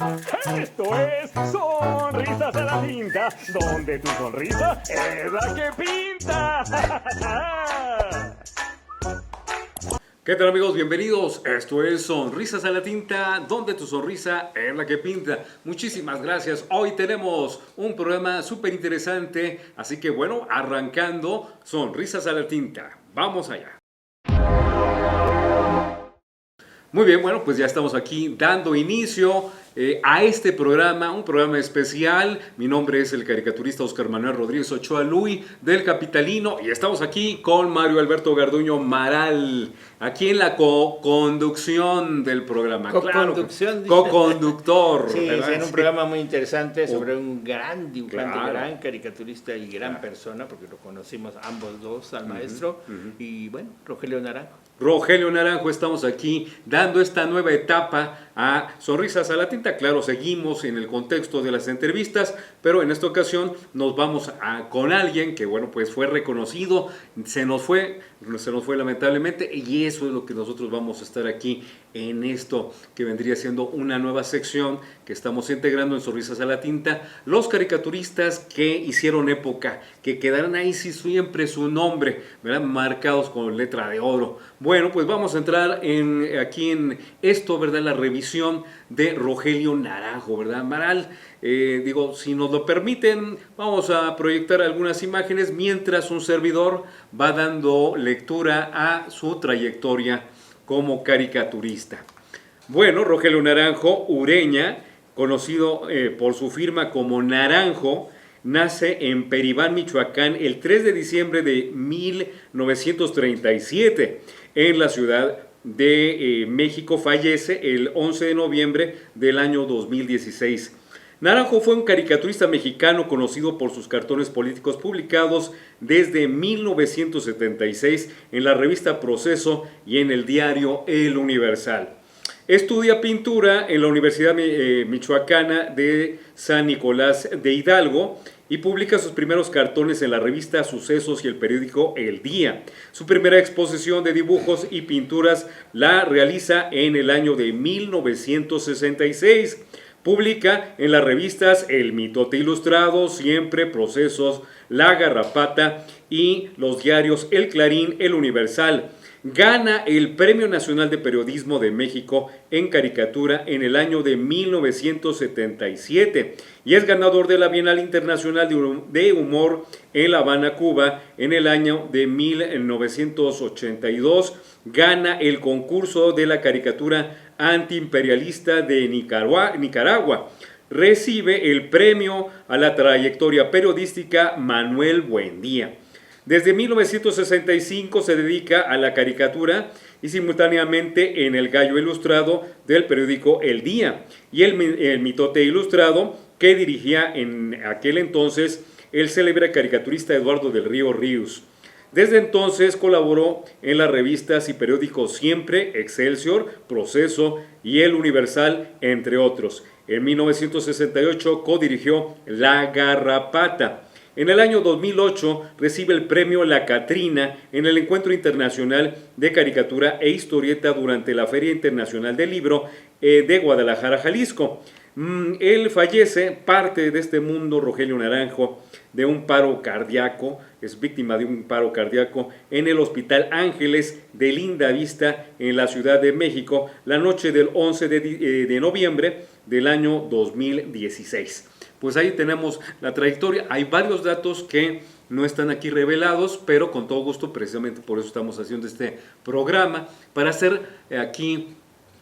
Esto es Sonrisas a la Tinta, donde tu sonrisa es la que pinta. ¿Qué tal, amigos? Bienvenidos. Esto es Sonrisas a la Tinta, donde tu sonrisa es la que pinta. Muchísimas gracias. Hoy tenemos un programa súper interesante, así que bueno, arrancando Sonrisas a la Tinta. Vamos allá. Muy bien, bueno, pues ya estamos aquí dando inicio a este programa, un programa especial. Mi nombre es el caricaturista Oscar Manuel Rodríguez Ochoa Luy del Capitalino y estamos aquí con Mario Alberto Garduño Maral, aquí en la co-conducción del programa. Co-conducción, claro, co-conductor. Sí, en un programa muy interesante sobre un gran dibujante, Claro. gran caricaturista y gran persona, porque lo conocimos ambos dos al maestro, y bueno, Rogelio Naranjo. Rogelio Naranjo, estamos aquí dando esta nueva etapa a Sonrisas a la Tinta. Claro, seguimos en el contexto de las entrevistas, pero en esta ocasión nos vamos con alguien que, bueno, pues fue reconocido, se nos fue lamentablemente, y eso es lo que nosotros vamos a estar aquí en esto que vendría siendo una nueva sección que estamos integrando en Sonrisas a la Tinta. Los caricaturistas que hicieron época, que quedarán ahí sí siempre su nombre, ¿verdad? Marcados con letra de oro. Bueno, pues vamos a entrar aquí en esto, ¿verdad? La revisión de Rogelio Naranjo, ¿verdad? Maral, si nos lo permiten, vamos a proyectar algunas imágenes mientras un servidor va dando lectura a su trayectoria como caricaturista. Bueno, Rogelio Naranjo Ureña, conocido por su firma como Naranjo, nace en Peribán, Michoacán, el 3 de diciembre de 1937. En la Ciudad de México fallece el 11 de noviembre del año 2016. Naranjo fue un caricaturista mexicano conocido por sus cartones políticos publicados desde 1976 en la revista Proceso y en el diario El Universal. Estudia pintura en la Universidad Michoacana de San Nicolás de Hidalgo y publica sus primeros cartones en la revista Sucesos y el periódico El Día. Su primera exposición de dibujos y pinturas la realiza en el año de 1966. Publica en las revistas El Mitote Ilustrado, Siempre, Procesos, La Garrapata y los diarios El Clarín, El Universal. Gana el Premio Nacional de Periodismo de México en caricatura en el año de 1977 y es ganador de la Bienal Internacional de Humor en La Habana, Cuba, en el año de 1982. Gana el concurso de la caricatura antiimperialista de Nicaragua. Recibe el premio a la trayectoria periodística Manuel Buendía. Desde 1965 se dedica a la caricatura y simultáneamente en El Gallo Ilustrado del periódico El Día y el Mitote Ilustrado que dirigía en aquel entonces el célebre caricaturista Eduardo del Río Ríos. Desde entonces colaboró en las revistas y periódicos Siempre, Excelsior, Proceso y El Universal, entre otros. En 1968 codirigió La Garrapata. En el año 2008 recibe el premio La Catrina en el Encuentro Internacional de Caricatura e Historieta durante la Feria Internacional del Libro de Guadalajara, Jalisco. Él fallece, parte de este mundo, Rogelio Naranjo, de un paro cardíaco, es víctima de un paro cardíaco en el Hospital Ángeles de Lindavista en la Ciudad de México, la noche del 11 de noviembre del año 2016. Pues ahí tenemos la trayectoria. Hay varios datos que no están aquí revelados, pero con todo gusto, precisamente por eso estamos haciendo este programa, para hacer aquí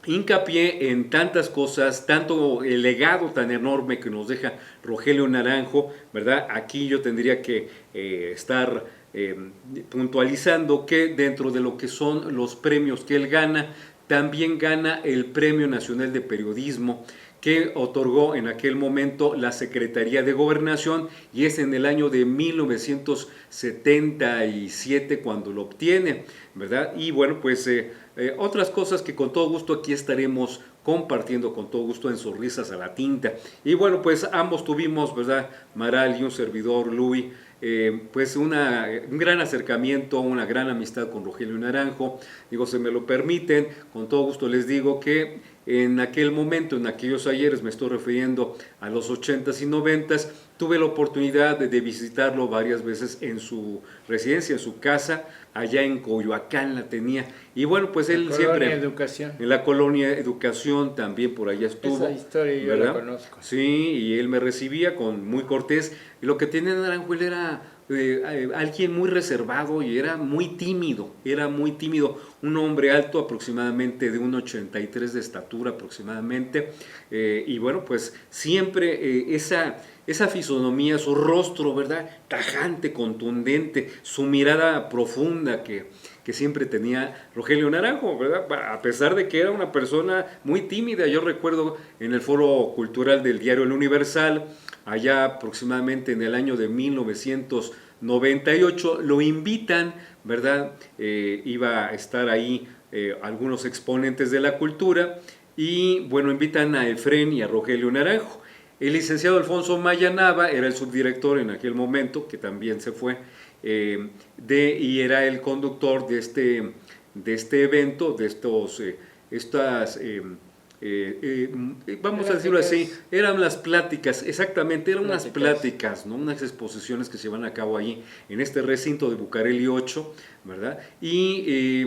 hincapié en tantas cosas, tanto el legado tan enorme que nos deja Rogelio Naranjo, ¿verdad? Aquí yo tendría que estar puntualizando que dentro de lo que son los premios que él gana, también gana el Premio Nacional de Periodismo que otorgó en aquel momento la Secretaría de Gobernación y es en el año de 1977 cuando lo obtiene, ¿verdad? Y bueno, pues otras cosas que con todo gusto aquí estaremos compartiendo con todo gusto en Sonrisas a la Tinta. Y bueno, pues ambos tuvimos, ¿verdad? Maral y un servidor, Luis, pues un gran acercamiento, una gran amistad con Rogelio Naranjo. Digo, se me lo permiten, con todo gusto les digo que en aquel momento, en aquellos ayeres, me estoy refiriendo a los 80s y 90s, tuve la oportunidad de visitarlo varias veces en su residencia, en su casa, allá en Coyoacán la tenía. Y bueno, pues él siempre... Educación. En la colonia Educación también por allá estuvo. Esa historia yo ¿verdad? la conozco. Sí, y él me recibía con muy cortés. Y lo que tenía Naranjo, él era alguien muy reservado y era muy tímido, un hombre alto aproximadamente de 1,83 de estatura aproximadamente, y bueno, pues siempre esa fisonomía, su rostro, ¿verdad? Tajante, contundente, su mirada profunda que siempre tenía Rogelio Naranjo, ¿verdad? A pesar de que era una persona muy tímida. Yo recuerdo en el foro cultural del diario El Universal, allá aproximadamente en el año de 1998, lo invitan, ¿verdad? Iba a estar ahí algunos exponentes de la cultura y, bueno, invitan a Efrén y a Rogelio Naranjo. El licenciado Alfonso Maya Nava era el subdirector en aquel momento, que también se fue, y era el conductor de este evento, de vamos a decirlo así, eran las pláticas, exactamente, eran unas pláticas, ¿no? Unas exposiciones que se van a cabo allí en este recinto de Bucareli 8, ¿verdad? Y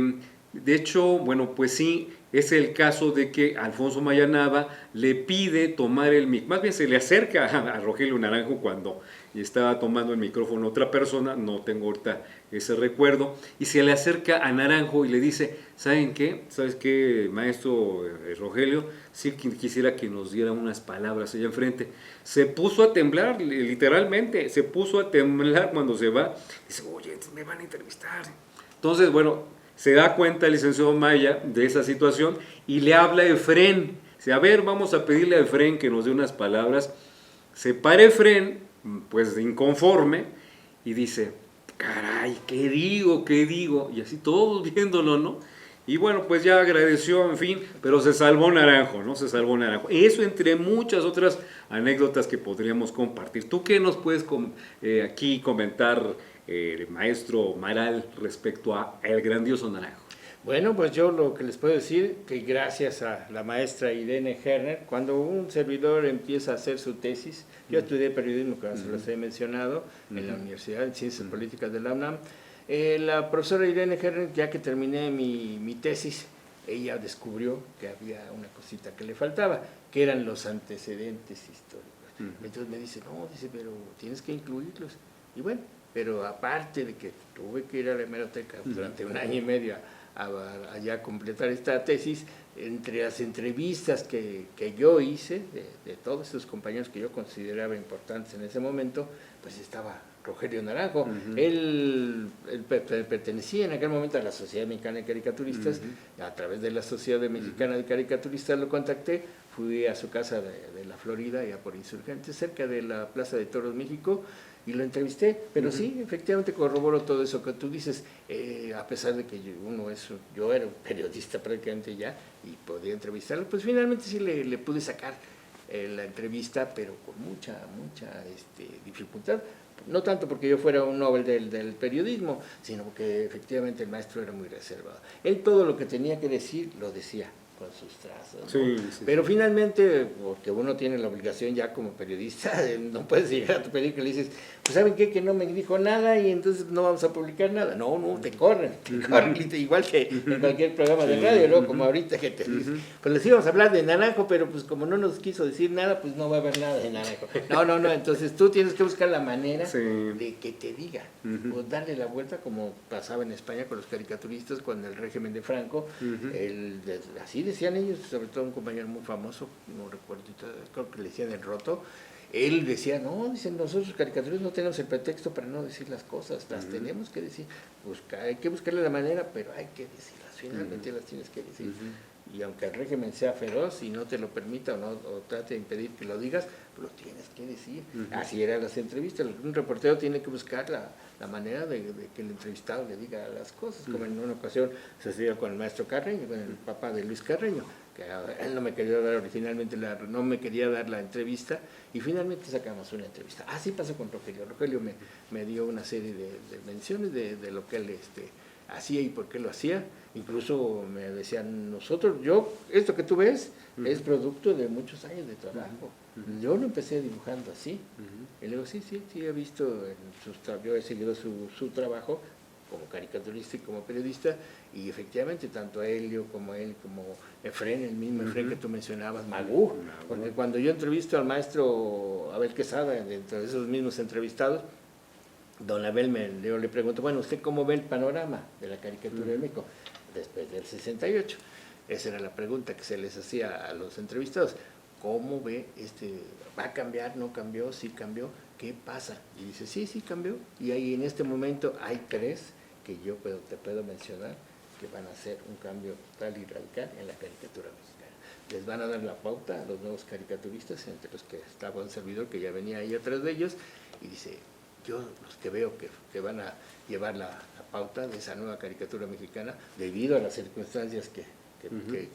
de hecho, bueno, pues sí, es el caso de que Alfonso Maya Nava le pide tomar el micrófono, más bien se le acerca a Rogelio Naranjo cuando estaba tomando el micrófono otra persona, no tengo ahorita ese recuerdo, y se le acerca a Naranjo y le dice, ¿saben qué? ¿Sabes qué, maestro Rogelio? Sí quisiera que nos diera unas palabras allá enfrente. Se puso a temblar, literalmente, se puso a temblar cuando se va. Dice, oye, me van a entrevistar. Entonces, bueno, se da cuenta el licenciado Maya de esa situación y le habla a Efrén. Dice, a ver, vamos a pedirle a Efrén que nos dé unas palabras. Se para Efrén, pues inconforme, y dice, caray, ¿qué digo? Y así todos viéndolo, ¿no? Y bueno, pues ya agradeció, en fin, pero se salvó Naranjo, ¿no? Se salvó Naranjo. Eso entre muchas otras anécdotas que podríamos compartir. ¿Tú qué nos puedes aquí comentar, maestro Maral, respecto a el grandioso Naranjo? Bueno, pues yo lo que les puedo decir, que gracias a la maestra Irene Herner, cuando un servidor empieza a hacer su tesis, yo estudié periodismo, como se los he mencionado, en la Universidad de Ciencias Políticas de la UNAM, la profesora Irene Herner, ya que terminé mi tesis, ella descubrió que había una cosita que le faltaba, que eran los antecedentes históricos. Entonces me dice, no, dice, pero tienes que incluirlos. Y bueno, pero aparte de que tuve que ir a la hemeroteca durante un año y medio allá a completar esta tesis, entre las entrevistas que yo hice de todos esos compañeros que yo consideraba importantes en ese momento, pues estaba Rogelio Naranjo. Él pertenecía en aquel momento a la Sociedad Mexicana de Caricaturistas. A través de la Sociedad Mexicana de Caricaturistas lo contacté, fui a su casa de la Florida, allá por Insurgentes, cerca de la Plaza de Toros México, y lo entrevisté, pero sí, efectivamente corroboro todo eso que tú dices, a pesar de que yo era un periodista prácticamente ya, y podía entrevistarlo, pues finalmente sí le pude sacar la entrevista, pero con mucha dificultad. No tanto porque yo fuera un Nobel del periodismo, sino porque efectivamente el maestro era muy reservado. Él todo lo que tenía que decir, lo decía con sus trazos, ¿no? Pero finalmente, porque uno tiene la obligación ya como periodista, no puedes llegar a tu periódico y le dices, pues ¿saben qué? Que no me dijo nada y entonces no vamos a publicar nada. No, te corren, igual que en cualquier programa de radio, ¿no? Como ahorita que te dicen, pues les íbamos a hablar de Naranjo, pero pues como no nos quiso decir nada, pues no va a haber nada de Naranjo. No, entonces tú tienes que buscar la manera de que te diga, o darle la vuelta como pasaba en España con los caricaturistas cuando el régimen de Franco, así decían ellos, sobre todo un compañero muy famoso, no recuerdo, creo que le decían el Roto, él decía, no, dicen, nosotros caricaturistas no tenemos el pretexto para no decir las cosas, las tenemos que decir, hay que buscarle la manera, pero hay que decirlas, finalmente las tienes que decir. Y aunque el régimen sea feroz y no te lo permita o trate de impedir que lo digas, lo tienes que decir. Así eran las entrevistas. Un reportero tiene que buscar la manera de que el entrevistado le diga las cosas, como en una ocasión sucedió con el maestro Carreño, con el papá de Luis Carreño, que él no me quería dar originalmente la entrevista, y finalmente sacamos una entrevista. Así pasó con Rogelio. Rogelio me dio una serie de menciones de lo que él hacía y por qué lo hacía. Incluso me decían, esto que tú ves es producto de muchos años de trabajo. Yo lo empecé dibujando así. Y luego, sí, he visto, yo he seguido su trabajo como caricaturista y como periodista, y efectivamente tanto Helio como él, como Efrén, el mismo Efrén que tú mencionabas, Magú, porque cuando yo entrevisto al maestro Abel Quesada, dentro de esos mismos entrevistados, don Abel yo le pregunto, bueno, ¿usted cómo ve el panorama de la caricatura de México después del 68? Esa era la pregunta que se les hacía a los entrevistados. ¿Cómo ve va a cambiar, no cambió, sí cambió, qué pasa? Y dice, sí cambió, y ahí en este momento hay 3 que yo te puedo mencionar que van a hacer un cambio total y radical en la caricatura mexicana. Les van a dar la pauta a los nuevos caricaturistas, entre los que estaba un servidor que ya venía ahí atrás de ellos, y dice, yo los que veo que van a llevar la pauta de esa nueva caricatura mexicana, debido a las circunstancias que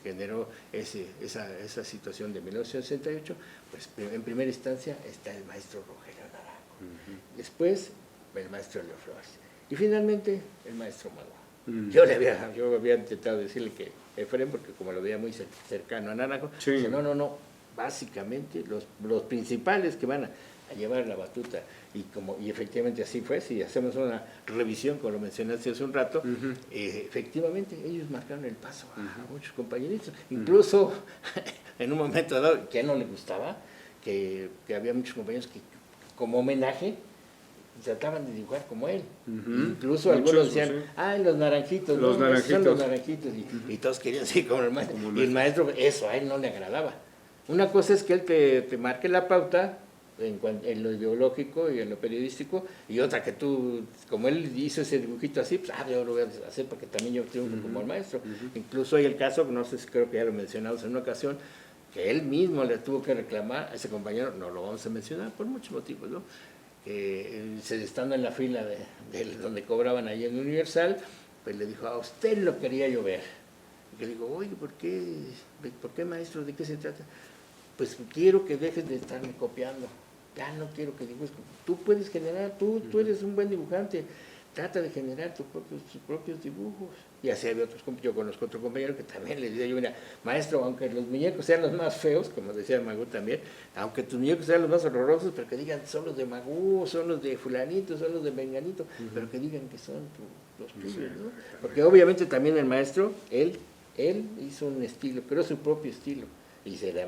generó esa situación de 1968, pues en primera instancia está el maestro Rogelio Naranjo, después el maestro Leo Flores, y finalmente el maestro Magua. Yo había intentado decirle que Efrén, porque como lo veía muy cercano a Naranjo, dice, no, básicamente los principales que van a llevar la batuta, y efectivamente así fue. Si hacemos una revisión, como lo mencionaste hace un rato, efectivamente ellos marcaron el paso a muchos compañeritos, incluso en un momento dado, que a él no le gustaba, que había muchos compañeros que como homenaje trataban de dibujar como él. Incluso algunos decían, los naranjitos, son los naranjitos, y todos querían ser como el maestro. Y el maestro, eso a él no le agradaba. Una cosa es que él te marque la pauta en lo ideológico y en lo periodístico, y otra que tú, como él hizo ese dibujito así, pues yo lo voy a hacer porque también yo triunfo como el maestro. Incluso hay el caso, no sé si creo que ya lo mencionamos en una ocasión, que él mismo le tuvo que reclamar a ese compañero, no lo vamos a mencionar por muchos motivos, ¿no? Estando en la fila de donde cobraban ahí en Universal, pues le dijo, a usted lo quería yo ver. Y le digo, oye, ¿por qué maestro? ¿De qué se trata? Pues quiero que dejes de estarme copiando. Ya no quiero que dibujes. Tú puedes generar, tú eres un buen dibujante. Trata de generar tus propios dibujos. Y así había otros, yo conozco otro compañero que también le decía yo, mira, maestro, aunque los muñecos sean los más feos, como decía Magú también, aunque tus muñecos sean los más horrorosos, pero que digan, son los de Magú, son los de fulanito, son los de menganito, pero que digan que son los tuyos, ¿no? Porque obviamente también el maestro, él hizo un estilo, creó su propio estilo. Y se le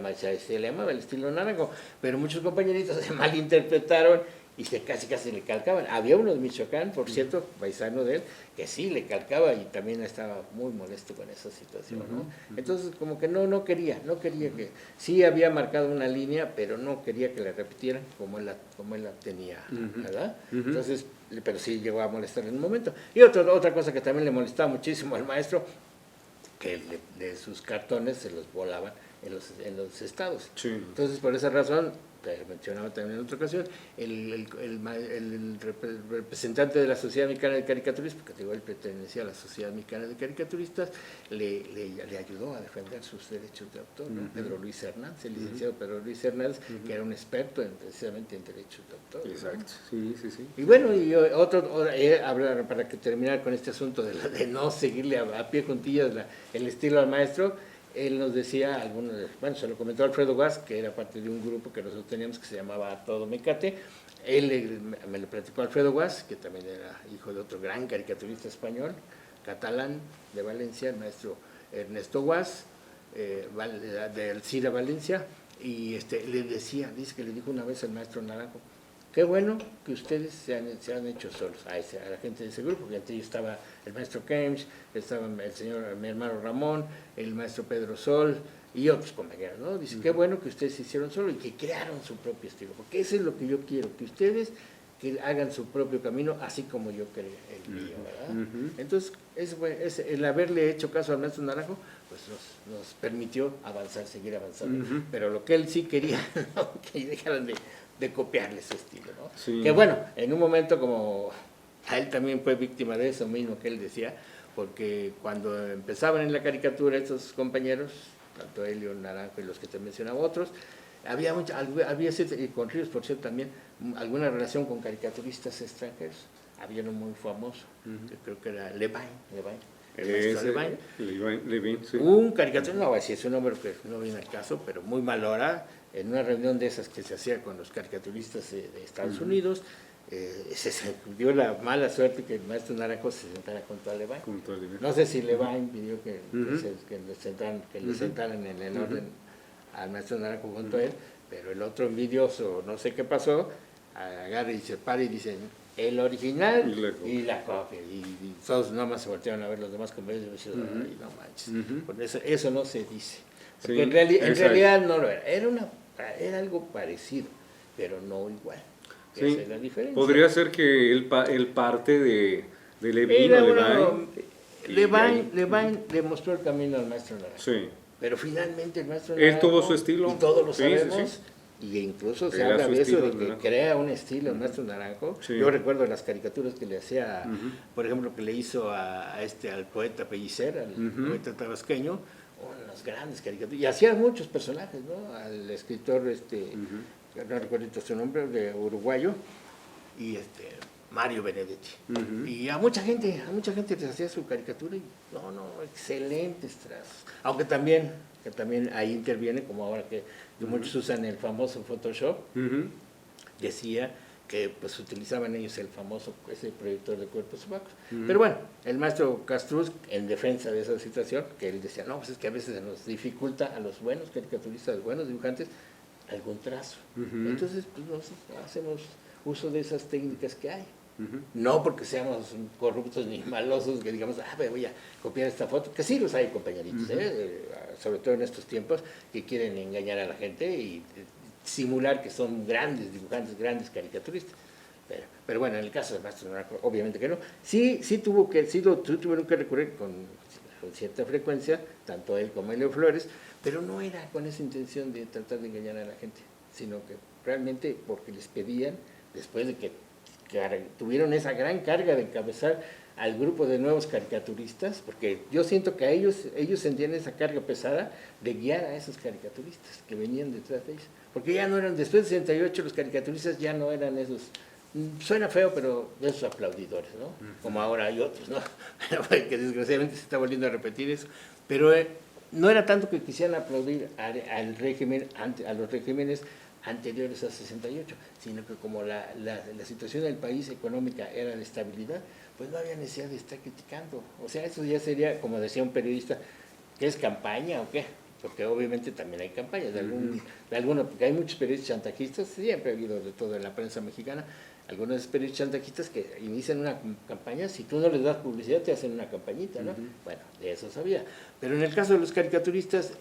llamaba el estilo Naranjo, pero muchos compañeritos se malinterpretaron y casi le calcaban. Había uno de Michoacán, por cierto, paisano de él, que sí le calcaba y también estaba muy molesto con esa situación, ¿no? Entonces, como que no quería que, sí había marcado una línea, pero no quería que la repitieran como él la tenía, ¿verdad? Entonces, pero sí llegó a molestar en un momento. Y otra cosa que también le molestaba muchísimo al maestro, que de sus cartones se los volaban en los estados. Sí. Entonces, por esa razón, que mencionaba también en otra ocasión, el representante de la Sociedad Mexicana de Caricaturistas, porque digo, él pertenecía a la Sociedad Mexicana de Caricaturistas, le ayudó a defender sus derechos de autor, ¿no? Pedro Luis Hernández, el licenciado Pedro Luis Hernández, que era un experto precisamente en derechos de autor. Exacto, ¿no? Sí. Y bueno, para que terminar con este asunto de no seguirle a pie juntillas el estilo al maestro, él nos decía, se lo comentó Alfredo Guas, que era parte de un grupo que nosotros teníamos que se llamaba A Todo Mecate. Me lo platicó Alfredo Guas, que también era hijo de otro gran caricaturista español, catalán de Valencia, el maestro Ernesto Guas, de Alcira, Valencia, y dice que le dijo una vez al maestro Naranjo, qué bueno que ustedes se han hecho solos, a la gente de ese grupo, porque entre ellos estaba el maestro Kempsch, estaba mi hermano Ramón, el maestro Pedro Sol y otros compañeros, ¿no? Dice, qué bueno que ustedes se hicieron solos y que crearon su propio estilo, porque eso es lo que yo quiero, que ustedes que hagan su propio camino, así como yo creé el mío, ¿verdad? Entonces, el haberle hecho caso al maestro Naranjo, pues nos permitió seguir avanzando. Pero lo que él sí quería, ¿no? Que dejaran de copiarle su estilo, ¿no? Sí. Que bueno, en un momento como a él también fue víctima de eso mismo que él decía, porque cuando empezaban en la caricatura estos compañeros, tanto Helio, Naranjo y los que te mencionaba otros, había y con Ríos, por cierto, también alguna relación con caricaturistas extranjeros. había uno muy famoso, que creo que era Levine, el Ese, maestro Levine. Levine, sí. Un caricaturista, no voy a decir su nombre que no viene al caso, pero muy mal hora, en una reunión de esas que se hacía con los caricaturistas de Estados Unidos, se dio la mala suerte que el maestro Naranjo se sentara junto a Levine. No sé si Levine pidió que le sentaran en el orden al maestro Naranjo junto a él, pero el otro envidioso, no sé qué pasó, agarra y se para y dice el original y la copia. Y todos nada más se voltearon a ver los demás compañeros y me dijeron, ay, no manches, porque eso no se dice. Porque Sí, en realidad no lo era, era algo parecido, pero no igual. Sí. Esa es la diferencia. Podría ser que él parte de Levine o Levine le mostró el camino al maestro Naranjo. Sí. Pero finalmente el maestro Él Naranjo, tuvo su estilo. y todos lo Sí, sabemos, sí. y incluso se Era habla su de eso, estilo, de que ¿verdad? crea un estilo el maestro Naranjo. Sí. Yo recuerdo las caricaturas que le hacía, por ejemplo, que le hizo al poeta Pellicer, al poeta tabasqueño, unas grandes caricaturas, y hacía muchos personajes, ¿no? Al escritor, no recuerdo su nombre, de uruguayo, y Mario Benedetti. Y a mucha gente les hacía su caricatura y excelentes trazos. Aunque también ahí interviene, como ahora que muchos usan el famoso Photoshop, decía que pues utilizaban ellos ese proyector de cuerpos opacos. Pero bueno, el maestro Castruz, en defensa de esa situación, que él decía, no, pues es que a veces se nos dificulta a los buenos caricaturistas, a los buenos dibujantes, algún trazo. Entonces, pues nosotros hacemos uso de esas técnicas que hay. No porque seamos corruptos ni malosos, que digamos, voy a copiar esta foto, que sí los hay, compañeritos, sobre todo en estos tiempos, que quieren engañar a la gente y simular que son grandes dibujantes, grandes caricaturistas. Pero bueno, en el caso del maestro Naranjo, obviamente que no. Sí tuvieron que recurrir con cierta frecuencia, tanto él como Helio Flores, pero no era con esa intención de tratar de engañar a la gente, sino que realmente porque les pedían, después de que tuvieron esa gran carga de encabezar al grupo de nuevos caricaturistas, porque yo siento que ellos sentían esa carga pesada de guiar a esos caricaturistas que venían detrás de ellos, porque ya no eran, después de 68 los caricaturistas ya no eran esos, suena feo, pero esos aplaudidores, ¿no? Como ahora hay otros, ¿no? Que desgraciadamente se está volviendo a repetir eso, pero no era tanto que quisieran aplaudir al régimen, a los regímenes anteriores a 68, sino que como la situación del país económica era de estabilidad, pues no había necesidad de estar criticando. O sea, eso ya sería, como decía un periodista, ¿qué es campaña o qué? Porque obviamente también hay campañas de algunos, porque hay muchos periodistas chantajistas, siempre ha habido de todo en la prensa mexicana, algunos periodistas chantajistas que inician una campaña, si tú no les das publicidad te hacen una campañita, ¿no? Bueno, de eso sabía. Pero en el caso de los caricaturistas,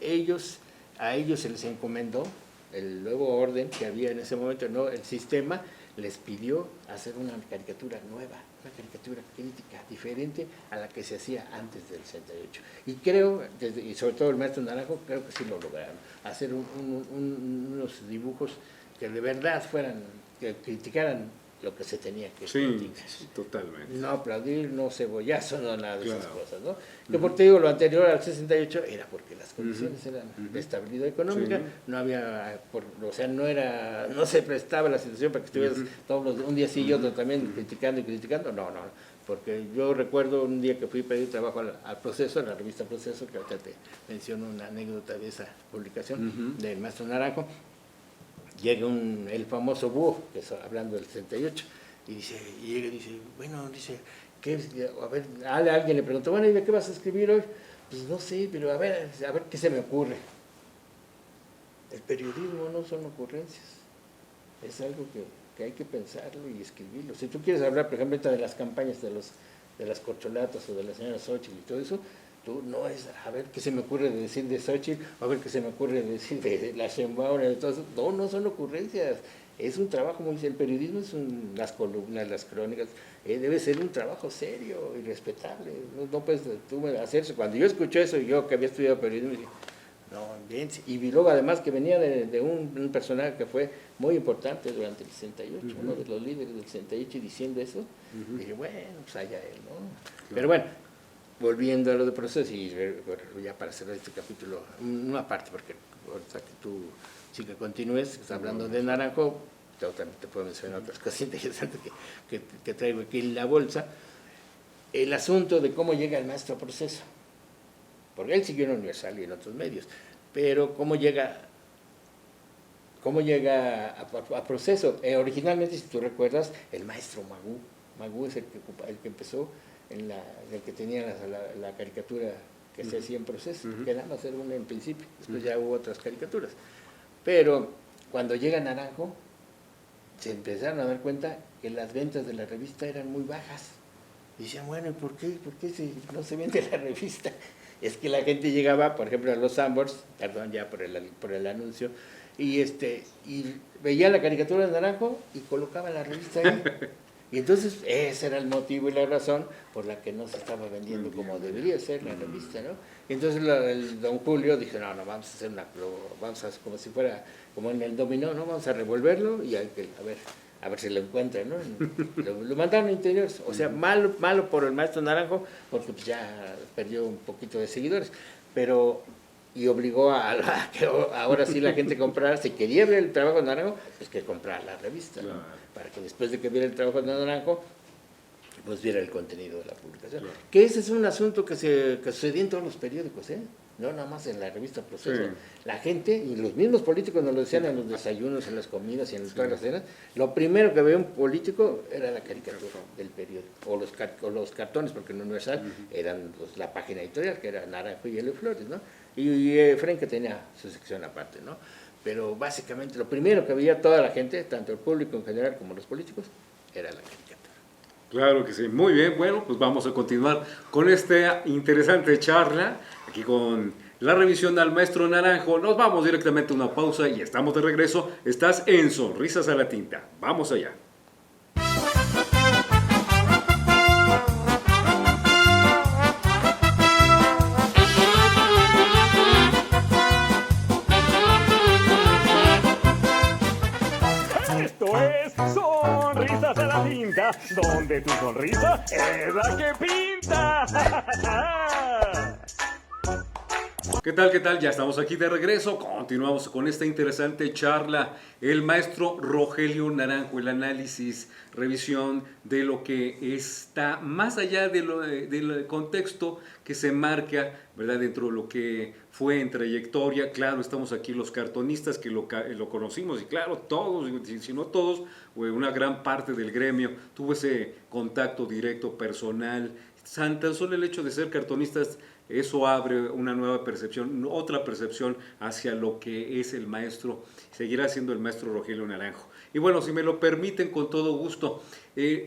a ellos se les encomendó el nuevo orden que había en ese momento, ¿no? El sistema les pidió hacer una caricatura nueva, una caricatura crítica, diferente a la que se hacía antes del 68. Y creo, y sobre todo el maestro Naranjo, creo que sí lo lograron, hacer unos dibujos que de verdad que criticaran lo que se tenía que criticar. Sí, totalmente. No aplaudir, no cebollazo, no nada de esas cosas, ¿no? Que por te digo, lo anterior al 68 era porque las condiciones eran de estabilidad económica, no había, no se prestaba la situación para que estuvieras un día sí y otro también criticando, no, porque yo recuerdo un día que fui a pedir trabajo al Proceso, a la revista Proceso, que ahorita te menciono una anécdota de esa publicación del maestro Naranjo. Llega el famoso búho, que está hablando del 68, y llega y dice, bueno, alguien le preguntó, bueno, ¿y de qué vas a escribir hoy? Pues no sé, pero a ver qué se me ocurre. El periodismo no son ocurrencias, es algo que hay que pensarlo y escribirlo. Si tú quieres hablar, por ejemplo, de las campañas de las corcholatas o de la señora Xochitl y todo eso, tú no es a ver qué se me ocurre de decir de Xochitl, a ver qué se me ocurre de decir de la Sheinbaum, de todo eso. No son ocurrencias, es un trabajo, como dice el periodismo, las columnas, las crónicas, debe ser un trabajo serio y respetable. No puedes tú hacerse. Cuando yo escuché eso, yo que había estudiado periodismo, dije, no, bien, y luego además que venía de un personaje que fue muy importante durante el 68, uno de los líderes del 68, diciendo eso, dije, bueno, pues allá él, ¿no? Claro. Pero bueno, volviendo a lo de Proceso, y ya para cerrar este capítulo, una parte, porque ahorita que tú sí que continúes, estás hablando de Naranjo, yo también te puedo mencionar otras cosas interesantes que traigo aquí en la bolsa, el asunto de cómo llega el maestro a proceso, porque él siguió en la Universal y en otros medios, pero cómo llega a proceso. Originalmente, si tú recuerdas, el maestro Magú es el que empezó, el que tenía la caricatura que se hacía en proceso, que nada más era una en principio, después ya hubo otras caricaturas. Pero cuando llega Naranjo, se empezaron a dar cuenta que las ventas de la revista eran muy bajas. Y decían, bueno, ¿por qué no se vende la revista? Es que la gente llegaba, por ejemplo, a los Sambors, perdón ya por el anuncio, y veía la caricatura de Naranjo y colocaba la revista ahí. Y entonces ese era el motivo y la razón por la que no se estaba vendiendo como debería ser la revista, ¿no? Y entonces el don Julio dijo, no, vamos a hacer como si fuera, como en el dominó, ¿no? Vamos a revolverlo y hay que, a ver si lo encuentran, ¿no? Lo mandaron a interiores, o sea, malo por el maestro Naranjo, porque pues ya perdió un poquito de seguidores, y obligó a que ahora sí la gente comprara, si quería ver el trabajo de Naranjo, pues que comprara la revista, ¿no? Para que después de que viera el trabajo de Naranjo, pues viera el contenido de la publicación. Claro. Que ese es un asunto que sucedía en todos los periódicos, no nada más en la revista Proceso. Sí. La gente, y los mismos políticos nos lo decían en los desayunos, en las comidas y en todas las cenas, lo primero que veía un político era la caricatura del periódico, o los cartones, porque en Universal eran la página editorial, que era Naranjo y Helio Flores, ¿no? Y Efraín, que tenía su sección aparte, ¿no? Pero básicamente lo primero que veía toda la gente, tanto el público en general como los políticos, era la caricatura. Claro que sí, muy bien, bueno, pues vamos a continuar con esta interesante charla, aquí con la revisión al maestro Naranjo. Nos vamos directamente a una pausa y estamos de regreso. Estás en Sonrisas a la Tinta, vamos allá. Sonrisas a la Tinta, donde tu sonrisa es la que pinta. ¿Qué tal? ¿Qué tal? Ya estamos aquí de regreso. Continuamos con esta interesante charla. El maestro Rogelio Naranjo, el análisis, revisión de lo que está más allá del contexto que se marca, ¿verdad? Dentro de lo que fue en trayectoria. Claro, estamos aquí los cartonistas que lo conocimos y claro, todos, si no todos, una gran parte del gremio tuvo ese contacto directo, personal. Tan solo el hecho de ser cartonistas, eso abre una nueva percepción, otra percepción hacia lo que es el maestro, seguirá siendo el maestro Rogelio Naranjo. Y bueno, si me lo permiten, con todo gusto,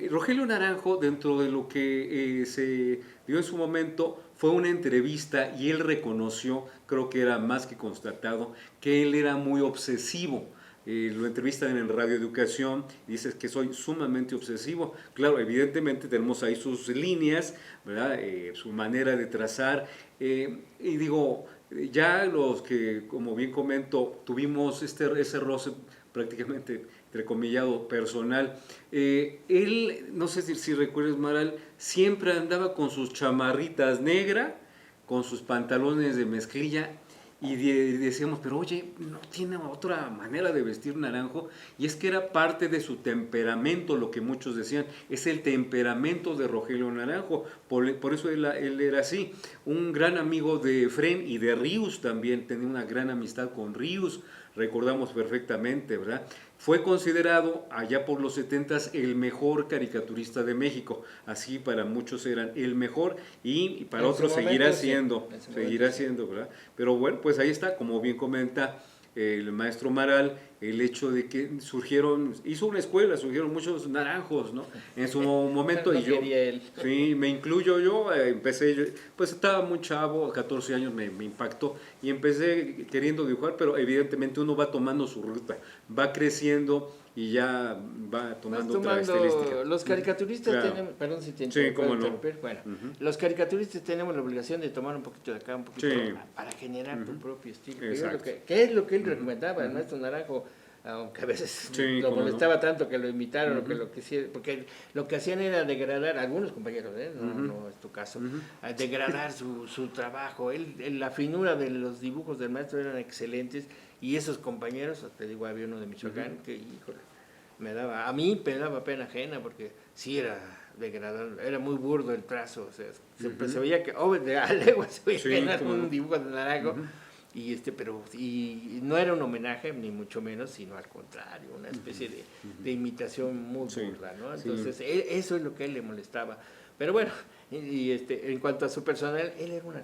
Rogelio Naranjo, dentro de lo que se dio en su momento, fue una entrevista y él reconoció, creo que era más que constatado, que él era muy obsesivo. Lo entrevistan en Radio Educación, dices que soy sumamente obsesivo. Claro, evidentemente tenemos ahí sus líneas, ¿verdad? Su manera de trazar. Y digo, ya los que, como bien comento, tuvimos ese roce prácticamente, entrecomillado, personal. Él, no sé si recuerdas, Maral, siempre andaba con sus chamarritas negras, con sus pantalones de mezclilla. Y decíamos, pero oye, no tiene otra manera de vestir Naranjo. Y es que era parte de su temperamento, lo que muchos decían, es el temperamento de Rogelio Naranjo. Por eso él era así. Un gran amigo de Efraín y de Ríos también, tenía una gran amistad con Ríos, recordamos perfectamente, ¿verdad? Fue considerado allá por los 70s el mejor caricaturista de México. Así para muchos eran el mejor y para otros seguirá siendo, ¿verdad? Pero bueno, pues ahí está, como bien comenta el maestro Maral, el hecho de que hizo una escuela, surgieron muchos naranjos, ¿no? En su momento, y yo, sí, me incluyo yo, empecé, pues estaba muy chavo, 14 años me impactó, y empecé queriendo dibujar, pero evidentemente uno va tomando su ruta, va creciendo y ya va tomando otra estilística. Los caricaturistas tenemos, perdón si te interrumpir, bueno, los caricaturistas tenemos la obligación de tomar un poquito de acá, un poquito de acá, para generar tu propio estilo. ¿Qué es lo que él recomendaba, el maestro Naranjo? Aunque a veces lo molestaba tanto que lo imitaron o que lo quisieran, porque lo que hacían era degradar, algunos compañeros, no es tu caso, degradar su trabajo. La finura de los dibujos del maestro eran excelentes y esos compañeros, te digo, había uno de Michoacán que, híjole, a mí me daba pena ajena porque sí era degradable, era muy burdo el trazo, o sea, se veía que, de a legua se veía Sí, que era cómo un no. dibujo de Naranjo. Y no era un homenaje, ni mucho menos, sino al contrario, una especie de imitación muy Sí, burda, ¿no? sí. Entonces, eso es lo que a él le molestaba. Pero bueno, en cuanto a su personal, él era un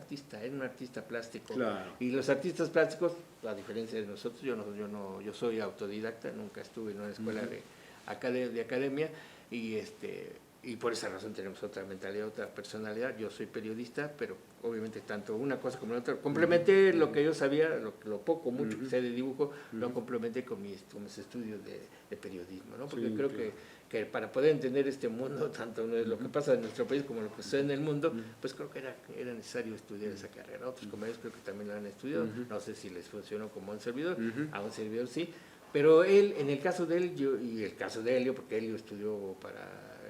artista plástico. Claro. Y los artistas plásticos, a diferencia de nosotros, yo soy autodidacta, nunca estuve en una escuela de academia, y por esa razón tenemos otra mentalidad, otra personalidad. Yo soy periodista, pero obviamente tanto una cosa como la otra. Complementé lo que yo sabía, lo poco, mucho que sé de dibujo, lo complementé con mis estudios de periodismo, ¿no? Porque Sí, creo claro. que para poder entender este mundo, tanto lo que pasa en nuestro país como lo que sucede en el mundo, pues creo que era necesario estudiar esa carrera. Otros compañeros creo que también lo han estudiado, no sé si les funcionó como a un servidor sí, pero él, en el caso de él, y el caso de Helio, porque Helio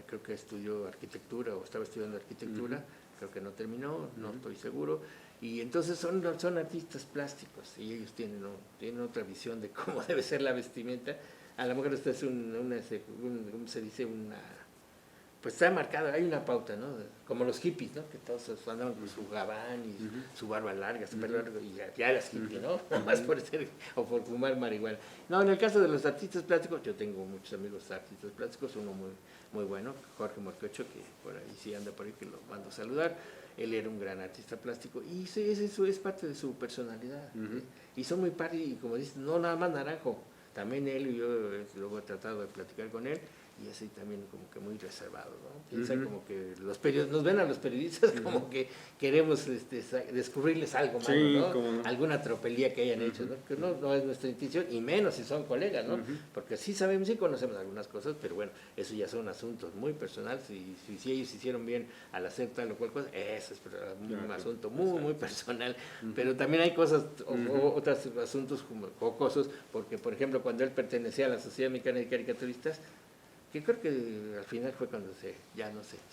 creo que estudió arquitectura o estaba estudiando arquitectura, creo que no terminó, no estoy seguro, y entonces son artistas plásticos y ellos tienen otra visión de cómo debe ser la vestimenta. A lo mejor esta es ¿cómo se dice? Pues está marcado, hay una pauta, ¿no? Como los hippies, ¿no? Que todos andaban con su gabán y su barba larga, su pelo largo, y ya eras hippie, ¿no? Más por ser, o por fumar marihuana. No, en el caso de los artistas plásticos, yo tengo muchos amigos artistas plásticos, uno muy bueno, Jorge Morquecho, que por ahí sí anda por ahí, que lo mando a saludar. Él era un gran artista plástico y eso es parte de su personalidad. Y son muy parte, y como dices, no nada más Naranjo, también él y yo luego he tratado de platicar con él, y así también como que muy reservado, ¿no? Piensa como que nos ven a los periodistas como que queremos descubrirles algo malo, Sí, ¿no? cómo no. Alguna tropelía que hayan hecho, ¿no? Que no es nuestra intención, y menos si son colegas, ¿no? Porque sí sabemos, sí conocemos algunas cosas, pero bueno, eso ya son asuntos muy personales, y si ellos hicieron bien al hacer tal o cual cosa, eso es un asunto muy personal, pero también hay cosas, otros asuntos como jocosos, porque por ejemplo cuando él pertenecía a la Sociedad Mexicana de Caricaturistas, que creo que al final fue cuando se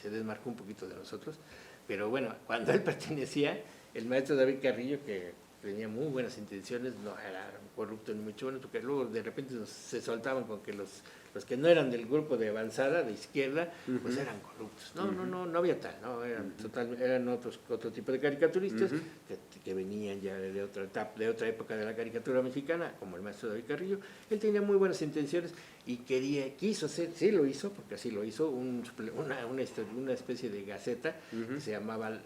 desmarcó un poquito de nosotros, pero bueno, cuando él pertenecía, el maestro David Carrillo, que tenía muy buenas intenciones, no era corrupto ni mucho menos, porque luego de repente se soltaban con que los que no eran del grupo de avanzada, de izquierda, pues eran corruptos. No había tal, ¿no? Eran otro tipo de caricaturistas que venían ya de otra etapa, de otra época de la caricatura mexicana, como el maestro David Carrillo. Él tenía muy buenas intenciones y quiso hacer, sí lo hizo, porque así lo hizo, una especie de gaceta que se llamaba,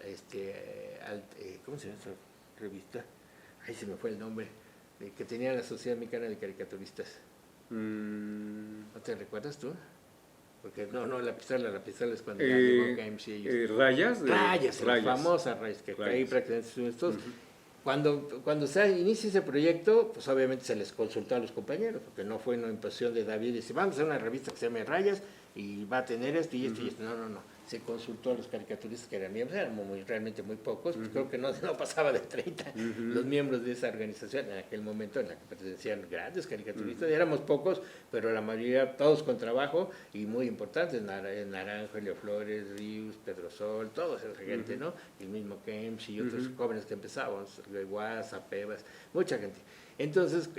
¿cómo se llama esa revista? Ahí se me fue el nombre, que tenía la Sociedad Mexicana de Caricaturistas. ¿No te recuerdas tú? Porque la pistola es cuando ya llegó KMC y ellos. Rayas. Rayas, la famosa Rayas, que ahí prácticamente estuvimos todos. Cuando se inicia ese proyecto, pues obviamente se les consultó a los compañeros, porque no fue una imposición de David, dice, vamos a hacer una revista que se llame Rayas y va a tener esto y esto y esto. No. Se consultó a los caricaturistas que eran miembros, eran realmente muy pocos, pues creo que no pasaba de 30 los miembros de esa organización en aquel momento, en la que pertenecían grandes caricaturistas, éramos pocos, pero la mayoría, todos con trabajo y muy importantes, Naranjo, Helio Flores, Ríos, Pedro Sol, toda esa gente, ¿no? El mismo Kemps y otros jóvenes que empezábamos, Guasa, Pebas, mucha gente. Entonces,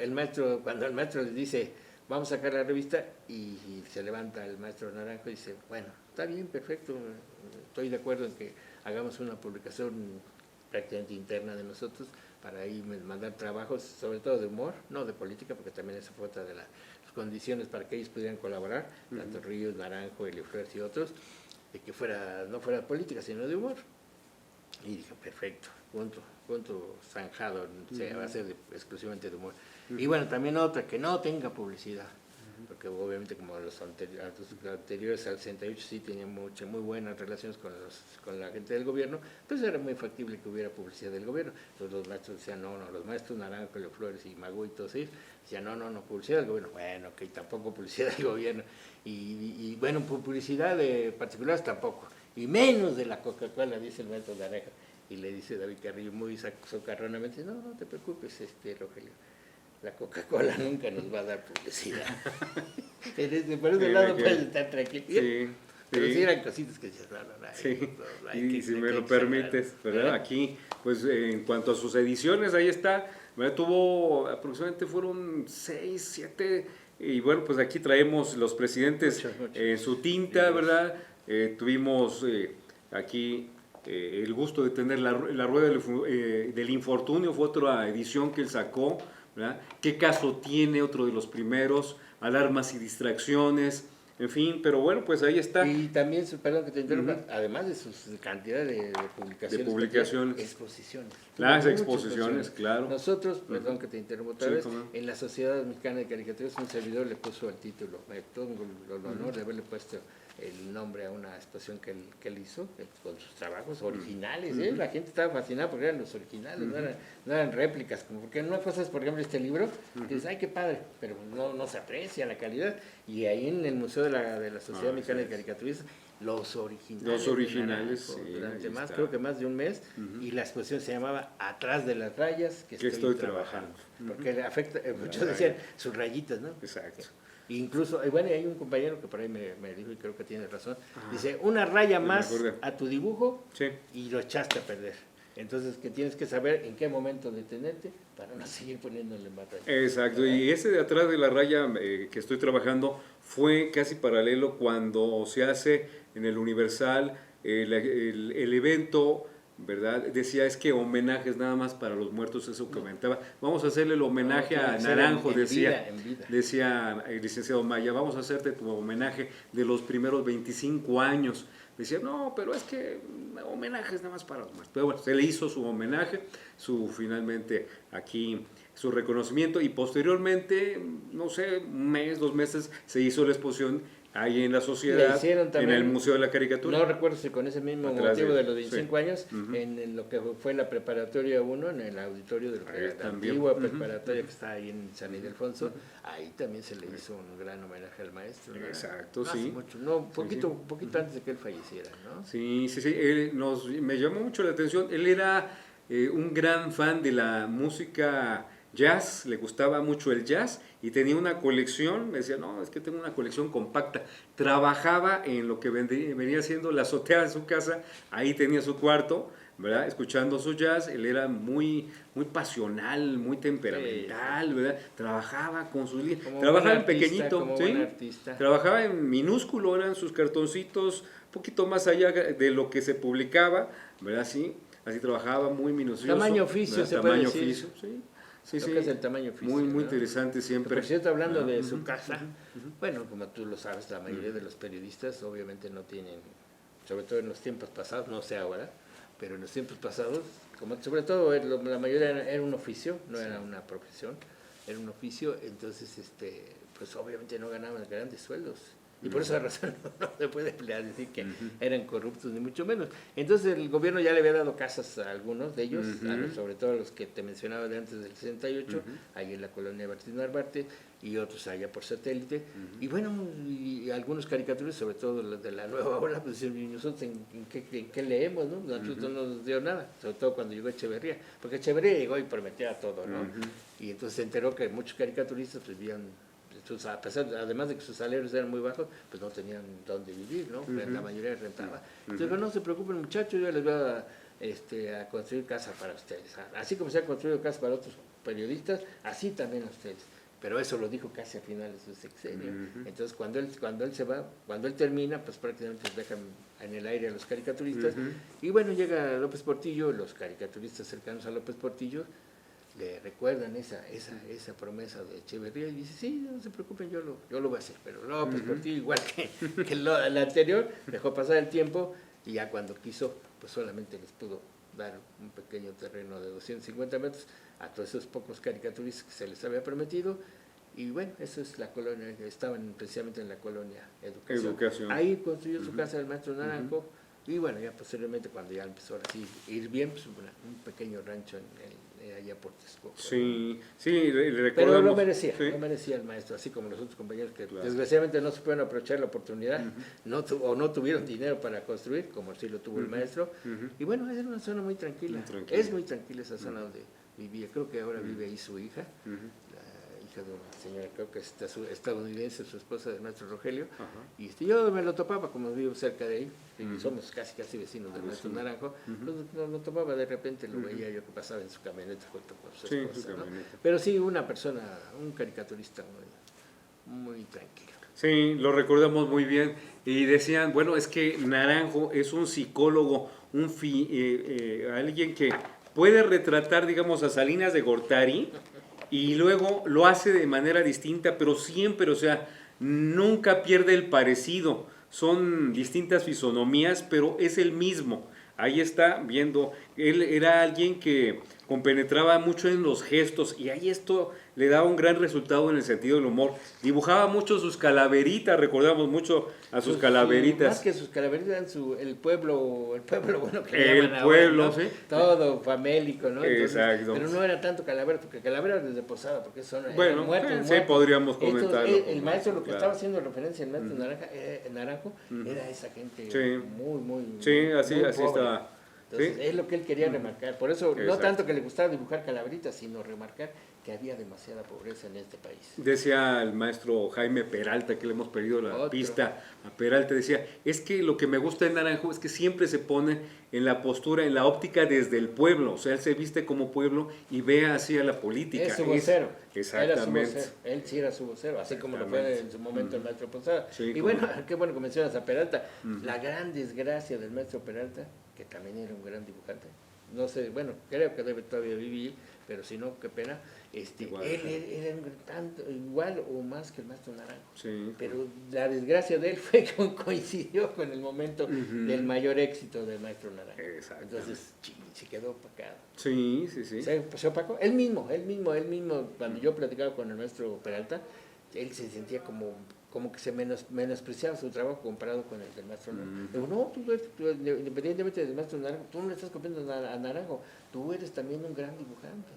cuando el maestro les dice, vamos a sacar la revista, y se levanta el maestro Naranjo y dice, bueno, está bien, perfecto, estoy de acuerdo en que hagamos una publicación prácticamente interna de nosotros para ahí mandar trabajos, sobre todo de humor, no de política, porque también esa fue otra de las condiciones para que ellos pudieran colaborar, tanto Ríos, Naranjo, Helio Flores y otros, de que no fuera política, sino de humor. Y dije, perfecto, punto zanjado, se va a ser exclusivamente de humor. Y bueno, también otra, que no tenga publicidad, porque obviamente como los anteriores al 68 sí tenían muy buenas relaciones con la gente del gobierno, entonces era muy factible que hubiera publicidad del gobierno. Entonces los maestros decían, no, los maestros Naranjo, Helio Flores y Magú y todos ellos, decían, no, publicidad del gobierno, bueno, que tampoco publicidad del gobierno, y bueno, publicidad de particulares tampoco, y menos de la Coca-Cola, dice el maestro Naranjo. Y le dice David Carrillo muy socarronamente, no te preocupes, Rogelio, la Coca-Cola nunca nos va a dar publicidad. Por ese lado puedes estar tranquilo. Sí, pero sí eran cositas que decías, no. Y si me lo permites, ¿verdad? Aquí, pues en cuanto a sus ediciones, ahí está, ¿verdad? Tuvo aproximadamente fueron 6, 7 Y bueno, pues aquí traemos los presidentes en su tinta, ¿verdad? Tuvimos aquí el gusto de tener la rueda del infortunio, fue otra edición que él sacó, ¿verdad? ¿Qué caso tiene? Otro de los primeros, alarmas y distracciones, en fin, pero bueno, pues ahí está. Y también, perdón que te interrumpa, además de su cantidad de publicaciones, exposiciones. Las Muchas exposiciones, claro. Nosotros, perdón que te interrumpa otra Sí, vez, cómo no. en la Sociedad Mexicana de Caricaturas, un servidor le puso el título, tengo el honor de haberle puesto el nombre a una exposición que él hizo, con sus trabajos originales. La gente estaba fascinada porque eran los originales, no eran réplicas, como porque una cosa es, por ejemplo, este libro, que dices, ay, qué padre, pero no se aprecia la calidad. Y ahí en el Museo de la Sociedad Mexicana de Caricaturistas, los originales. Los originales, Naranjo, sí, durante ahí está. creo que más de un mes, y la exposición se llamaba Atrás de las rayas que estoy trabajando. Porque le afecta, muchos decían sus rayitas, ¿no? Exacto. Incluso, bueno, hay un compañero que por ahí me dijo, y creo que tiene razón, dice, una raya más a tu dibujo y lo echaste a perder. Entonces, que tienes que saber en qué momento detenerte para no seguir poniéndole más rayas. Exacto, y ese de Atrás de la raya que estoy trabajando fue casi paralelo cuando se hace en el Universal el evento, ¿verdad? Decía, es que homenajes nada más para los muertos, eso comentaba. Vamos a hacerle el homenaje a Naranjo, decía el licenciado Maya, vamos a hacerte tu homenaje de los primeros 25 años. Decía, no, pero es que homenajes nada más para los muertos. Pero bueno, se le hizo su homenaje, finalmente aquí su reconocimiento, y posteriormente, no sé, un mes, 2 meses, se hizo la exposición ahí en la sociedad, en el Museo de la Caricatura. No recuerdo si con ese mismo motivo de los 25 años, en lo que fue la preparatoria 1, en el auditorio de la antigua preparatoria que está ahí en San Ildefonso, ahí también se le hizo un gran homenaje al maestro. Exacto, no sí. Mucho, poquito antes de que él falleciera, ¿no? Sí. Me llamó mucho la atención. Él era un gran fan de la música jazz, le gustaba mucho el jazz y tenía una colección, me decía, no, es que tengo una colección compacta. Trabajaba en lo que venía siendo la azotea de su casa, ahí tenía su cuarto, ¿verdad? Escuchando su jazz. Él era muy pasional, muy temperamental, ¿verdad? Trabajaba con sus líneas, trabajaba en pequeñito, trabajaba en minúsculo, eran sus cartoncitos, un poquito más allá de lo que se publicaba, ¿verdad? Sí, así trabajaba, muy minucioso. Tamaño oficio, se puede decir. Oficio, sí. Sí, que es el tamaño oficio. Muy interesante siempre. Por cierto, hablando de su casa, bueno, como tú lo sabes, la mayoría de los periodistas obviamente no tienen, sobre todo en los tiempos pasados, no sé ahora, pero en los tiempos pasados, como sobre todo la mayoría era un oficio, no era una profesión, era un oficio, entonces pues obviamente no ganaban grandes sueldos. Y por esa razón no se puede decir que eran corruptos, ni mucho menos. Entonces el gobierno ya le había dado casas a algunos de ellos, sobre todo a los que te mencionaba de antes del 68, ahí en la colonia Martín Narvarte, y otros allá por satélite. Y bueno, y algunos caricaturas, sobre todo los de la nueva ola, pues ¿y nosotros en qué leemos? ¿No? Nosotros no nos dio nada, sobre todo cuando llegó Echeverría, porque Echeverría llegó y prometía todo, ¿no? Y entonces se enteró que muchos caricaturistas pues vivían, además de que sus salarios eran muy bajos, pues no tenían dónde vivir, ¿no? La mayoría rentaba. Entonces dijo, no se preocupen muchachos, yo les voy a construir casa para ustedes. Así como se ha construido casa para otros periodistas, así también a ustedes. Pero eso lo dijo casi a finales de su sexenio. Entonces cuando él se va, cuando él termina, pues prácticamente dejan en el aire a los caricaturistas. Y bueno, llega López Portillo, los caricaturistas cercanos a López Portillo le recuerdan esa promesa de Echeverría y dice, sí, no se preocupen, yo lo voy a hacer. Pero López Portillo, igual que el anterior, dejó pasar el tiempo y ya cuando quiso, pues solamente les pudo dar un pequeño terreno de 250 metros a todos esos pocos caricaturistas que se les había prometido. Y bueno, eso es la colonia, estaban precisamente en la colonia Educación. Ahí construyó su casa el maestro Naranjo. Y bueno, ya posteriormente, cuando ya empezó así ir bien, pues un pequeño rancho allá por Texcoco. Sí, recordamos. Pero lo merecía el maestro, así como los otros compañeros que desgraciadamente no se pudieron aprovechar la oportunidad, o no tuvieron dinero para construir, como sí lo tuvo el maestro. Y bueno, es una zona muy tranquila. Es muy tranquila esa zona donde vivía. Creo que ahora vive ahí su hija. De una señora, creo que es estadounidense, su esposa del maestro Rogelio, y yo me lo topaba, como vivo cerca de ahí, y somos casi vecinos del maestro Naranjo, lo topaba de repente, lo veía yo que pasaba en su camioneta junto con su esposa, ¿no? Pero sí, una persona, un caricaturista muy tranquilo. Sí, lo recordamos muy bien. Y decían, bueno, es que Naranjo es un psicólogo, alguien que puede retratar, digamos, a Salinas de Gortari y luego lo hace de manera distinta, pero siempre, o sea, nunca pierde el parecido. Son distintas fisonomías, pero es el mismo. Ahí está viendo, él era alguien que compenetraba mucho en los gestos y ahí esto le daba un gran resultado en el sentido del humor. Dibujaba mucho sus calaveritas, recordamos mucho a sus calaveritas. Más que sus calaveritas eran el pueblo bueno que El llaman pueblo, ahora, ¿no? sí. Todo famélico, ¿no? Entonces, Exacto. pero no era tanto calavera, porque calavera desde Posada, porque son Bueno, muertos. sí, podríamos comentarlo. El maestro, lo que Claro. estaba haciendo referencia, el maestro Naranjo, era esa gente Sí. muy Sí, así pobre. estaba. Entonces, Sí. es lo que él quería remarcar. Por eso, no Exacto. tanto que le gustaba dibujar calaveritas, sino remarcar que había demasiada pobreza en este país. Decía el maestro Jaime Peralta, que le hemos perdido la Otro. pista a Peralta, decía, es que lo que me gusta de Naranjo es que siempre se pone en la postura, en la óptica desde el pueblo, o sea, él se viste como pueblo y ve hacia la política. Es su vocero. Exactamente. Era su vocero. Él sí era su vocero, así como lo fue Exactamente. en su momento el maestro Posada. Sí, y cómo bueno, no. qué bueno que mencionas a Peralta. La gran desgracia del maestro Peralta, que también era un gran dibujante. No sé, bueno, creo que debe todavía vivir, pero si no, qué pena. Igual. Él era igual o más que el maestro Naranjo. Sí. Pero la desgracia de él fue que coincidió con el momento del mayor éxito del maestro Naranjo. Exactamente. Entonces, se quedó opacado. Sí, sí, sí. Se opacó. Él mismo, cuando yo platicaba con el maestro Peralta, él se sentía como que se menospreciaba su trabajo comparado con el del maestro Naranjo. Digo, no, tú, independientemente del maestro Naranjo, tú no le estás copiando a Naranjo, tú eres también un gran dibujante.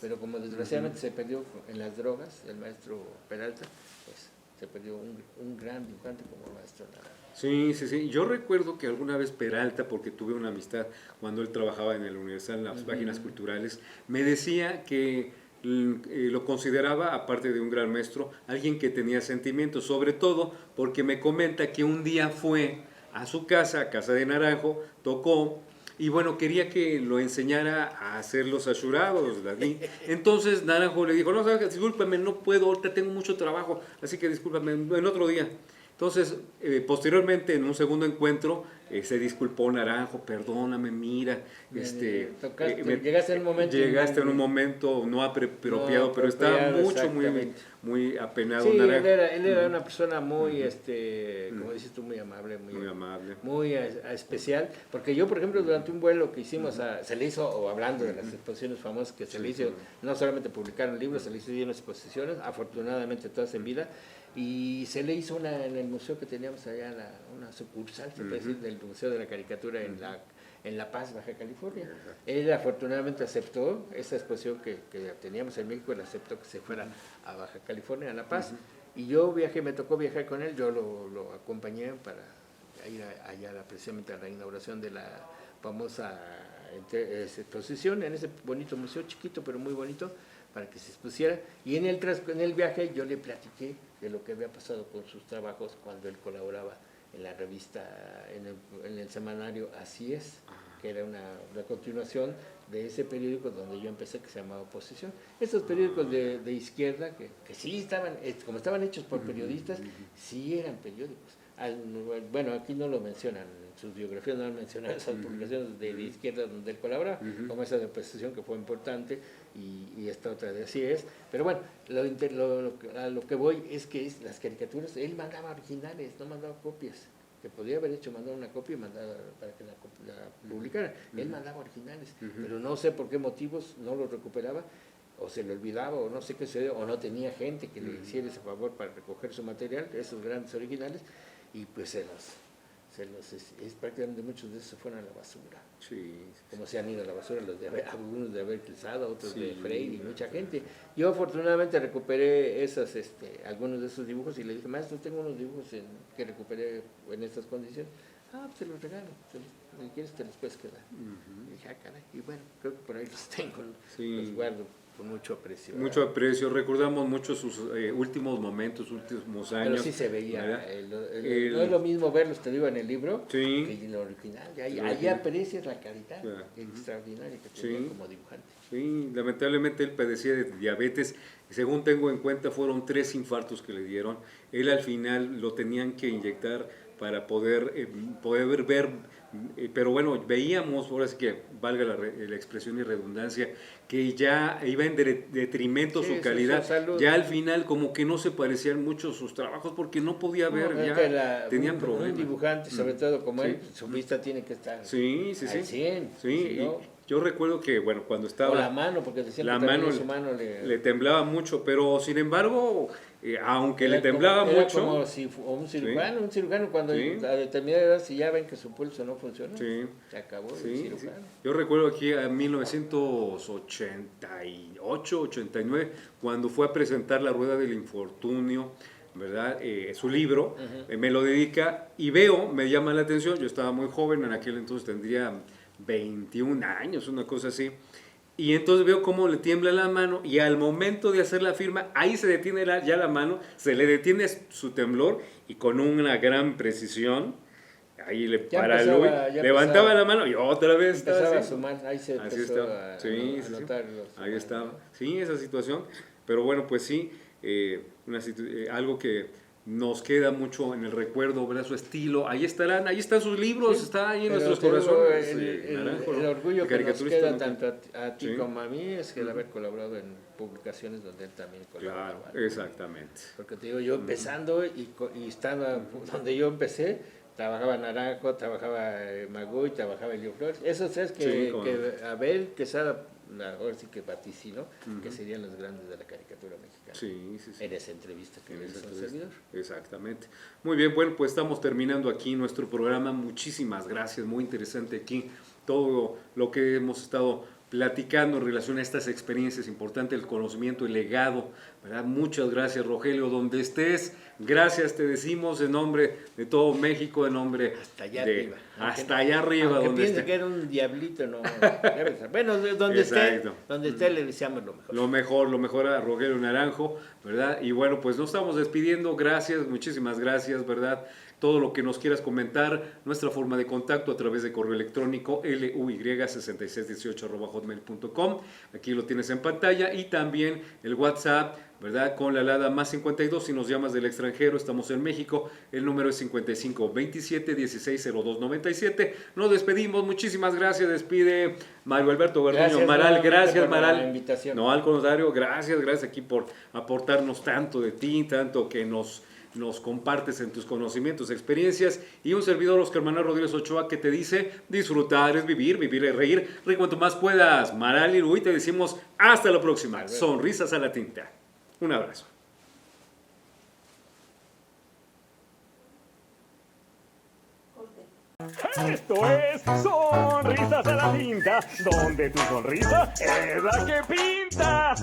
Pero como desgraciadamente se perdió en las drogas, el maestro Peralta, pues se perdió un gran dibujante como el maestro Naranjo. Sí, sí, sí. Yo recuerdo que alguna vez Peralta, porque tuve una amistad cuando él trabajaba en el Universal, en las páginas culturales, me decía que lo consideraba, aparte de un gran maestro, alguien que tenía sentimientos, sobre todo porque me comenta que un día fue a su casa, a casa de Naranjo, tocó y bueno, quería que lo enseñara a hacer los ashurados. Entonces Naranjo le dijo, no, sabes, discúlpame, no puedo, ahorita tengo mucho trabajo, así que discúlpame, en otro día. Entonces, posteriormente, en un segundo encuentro, se disculpó Naranjo, perdóname, mira, llegaste en un momento no apropiado, pero estaba muy apenado sí, Naranjo. él era una persona muy, como dices tú, muy amable, Muy amable. muy especial, porque yo, por ejemplo, durante un vuelo que hicimos, se le hizo, o hablando de las exposiciones famosas que se le hizo, no solamente publicaron libros, se le hizo unas exposiciones, afortunadamente todas en vida, y se le hizo una en el museo que teníamos allá, una sucursal, se puede decir, del Museo de la Caricatura en La Paz, Baja California. Él afortunadamente aceptó esa exposición que teníamos en México, él aceptó que se fuera a Baja California, a La Paz, y yo me tocó viajar con él, yo lo acompañé para ir allá precisamente a la inauguración de la famosa exposición en ese bonito museo, chiquito pero muy bonito, para que se expusiera, y en el viaje yo le platiqué de lo que había pasado con sus trabajos cuando él colaboraba en la revista, en el semanario Así Es, que era una continuación de ese periódico donde yo empecé, que se llamaba Oposición. Esos periódicos de izquierda, que sí estaban, como estaban hechos por periodistas, sí eran periódicos. Bueno, aquí no lo mencionan, en sus biografías no han mencionado esas publicaciones de izquierda donde él colabora, como esa de Oposición que fue importante, y esta otra de Así Es. Pero bueno, a lo que voy es que las caricaturas, él mandaba originales, no mandaba copias, que podría haber mandar una copia y mandar para que la publicaran. Él mandaba originales, pero no sé por qué motivos no los recuperaba, o se le olvidaba, o no sé qué sucedió, o no tenía gente que le hiciera ese favor para recoger su material, esos grandes originales, y pues prácticamente muchos de esos se fueron a la basura. Sí. Como se han ido a la basura, algunos de haber cruzado, otros de Freire y mucha gente. Yo afortunadamente recuperé algunos de esos dibujos y le dije, maestro, tengo unos dibujos que recuperé en estas condiciones. Pues te los regalo, si quieres te los puedes quedar. Y dije, caray, y bueno, creo que por ahí los tengo, los guardo con mucho aprecio. Mucho aprecio, recordamos mucho sus últimos momentos, últimos años. Pero sí se veía, no es lo mismo verlos, te digo, en el libro, que en el original. Ahí aprecias la calidad extraordinaria que tenía como dibujante. Sí, lamentablemente él padecía de diabetes. Según tengo en cuenta, fueron 3 infartos que le dieron. Él al final lo tenían que inyectar para poder ver, pero bueno, veíamos, ahora sí que valga la expresión y redundancia, que ya iba en detrimento Sí, su calidad. su salud. Ya al final como que no se parecían mucho sus trabajos porque no podía ver, No, ya que tenían un problemas. dibujante, sobre todo como Sí. él, su vista tiene que estar Sí, sí, sí. al 100. Sí, si y no, yo recuerdo que, bueno, cuando estaba... o la mano, porque decían la que también mano su mano le temblaba mucho, pero sin embargo, aunque le era temblaba como, mucho... Era como si un cirujano cuando Sí. a determinada edad, si ya ven que su pulso no funciona, Sí. se acabó el Sí, sí. cirujano. Yo recuerdo aquí en 1988, 89, cuando fue a presentar La Rueda del Infortunio, ¿verdad? Su libro, me lo dedica y veo, me llama la atención, yo estaba muy joven, en aquel entonces tendría 21 años, una cosa así, y entonces veo cómo le tiembla la mano y al momento de hacer la firma, ahí se detiene ya la mano, se le detiene su temblor y con una gran precisión, ahí le Ya para empezaba, Luis, ya levantaba empezaba. la mano y otra vez estaba Empezaba a así. sumar, ahí se Así empezó estaba. a Sí, sí, sí. notar los Ahí sumanos, estaba. ¿no? Sí, esa situación. Pero bueno, pues sí, algo que nos queda mucho en el recuerdo, ¿verdad? Su estilo. Ahí están sus libros, Sí, está ahí en pero nuestros te digo, corazones. el Naranjo, el ¿no? orgullo El que nos caricaturista queda no- tanto a ti Sí. como a mí es que el haber colaborado en publicaciones donde él también Claro, colaboraba. exactamente. Porque te digo, yo empezando y estaba donde yo empecé, trabajaba Naranjo, trabajaba Magui, trabajaba Elio Flores. Esos 3 Sí, cómo que Abel Quesada, ahora sí que vaticinó, que serían los grandes de la caricatura mexicana. Sí, sí, sí. En esa entrevista que En le esa hizo un entrevista. servidor. Exactamente. Muy bien, bueno, pues estamos terminando aquí nuestro programa. Muchísimas gracias, muy interesante aquí todo lo que hemos estado platicando en relación a estas experiencias importantes, el conocimiento, el legado, ¿verdad? Muchas gracias, Rogelio, donde estés. Gracias, te decimos en nombre de todo México, en nombre Hasta allá de... arriba. Hasta allá arriba, Aunque donde piense esté. que era un diablito, no. Ya ves, bueno, donde Exacto. esté le deseamos lo mejor. Lo mejor a Rogelio Naranjo, ¿verdad? Y bueno, pues nos estamos despidiendo, gracias, muchísimas gracias, ¿verdad? Todo lo que nos quieras comentar, nuestra forma de contacto a través de correo electrónico luy6618@hotmail.com, aquí lo tienes en pantalla, y también el WhatsApp, ¿verdad? Con la alada +52, si nos llamas del extranjero, estamos en México, el número es 55 27 16 02 97. Nos despedimos, muchísimas gracias, despide Mario Alberto Garduño Gracias Maral, nuevamente gracias por la Maral. invitación. No, al contrario, gracias aquí por aportarnos tanto de ti, tanto que nos compartes en tus conocimientos, experiencias, y un servidor, Oscar Manuel Rodríguez Ochoa, que te dice, disfrutar es vivir, vivir es reír, ríe cuanto más puedas. Maral y Luis, te decimos hasta la próxima. Sonrisas a la tinta. Un abrazo. Esto es Sonrisas a la Tinta, donde tu sonrisa es la que pinta.